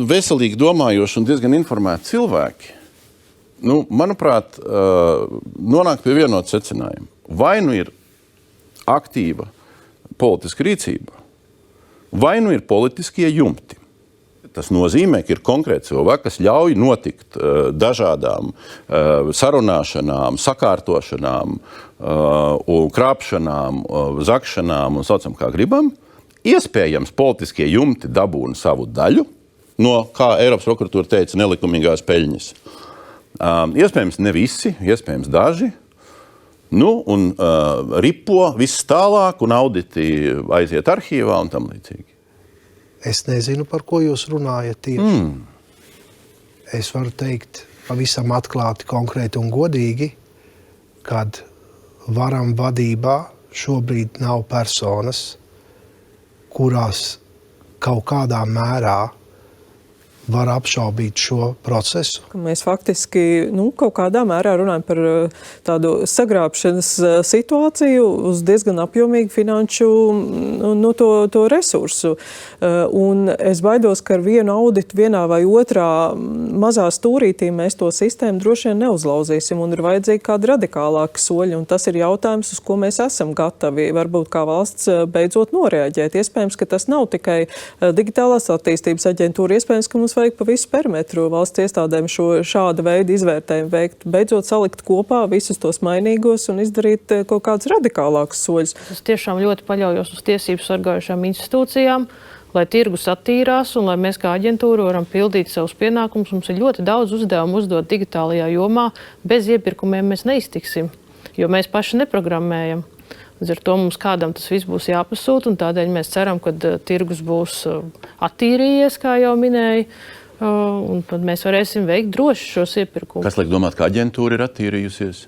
veselīgi domājoši un diezgan informēti cilvēki, manuprāt, nonāk pie vienota secinājuma. Vai nu ir aktīva politiska rīcība, vai nu ir politiskie jumti. Tas nozīmē, ka ir konkrēti cilvēki, kas ļauj notikt dažādām sarunāšanām, sakārtošanām, krāpšanām, zakšanām un saucam kā gribam. Iespējams, politiskie jumti dabūna savu daļu no, kā Eiropas prokuratūra teica, nelikumīgās peļņas. Iespējams, ne visi, iespējams, daži. Un ripo viss tālāk un auditi aiziet arhīvā un tam līdzīgi. Es nezinu, par ko jūs runājat tieši. Es varu teikt pavisam atklāti, konkrēti un godīgi, kad varam vadībā šobrīd nav personas, kurās kaut kādā mērā var apšaubīt šo procesu. Mēs faktiski kaut kādā mērā runājam par tādu sagrābšanas situāciju uz diezgan apjomīgu finanšu to resursu. Un es baidos, ka ar vienu auditu vienā vai otrā mazā stūrītī mēs to sistēmu droši vien neuzlauzīsim un ir vajadzīgi kādi radikālāki soļi. Un tas ir jautājums, uz ko mēs esam gatavi, varbūt kā valsts beidzot noreaģēt. Iespējams, ka tas nav tikai digitālās attīstības aģentūra, iespējams, ka mums vajag pa visu perimetru valsts iestādēm šāda veida izvērtējumu veikt, beidzot salikt kopā visus tos mainīgos un izdarīt kaut kādus radikālākus soļus. Es tiešām ļoti paļaujos uz tiesību sargājušām institūcijām, lai tirgus attīrās un lai mēs kā aģentūra varam pildīt savus pienākumus. Mums ir ļoti daudz uzdevumu uzdot digitālajā jomā. Bez iepirkumiem mēs neiztiksim, jo mēs paši neprogrammējam. Līdz ar to mums kādam tas viss būs jāpasūta, un tādēļ mēs ceram, ka tirgus būs attīrījies, kā jau minēju, un tad mēs varēsim veikt droši šos iepirkumus. Kas liek domāt, ka aģentūra ir attīrījusies?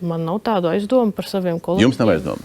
Man nav tādu aizdomu par saviem kolēģiem. Jums nav aizdomu?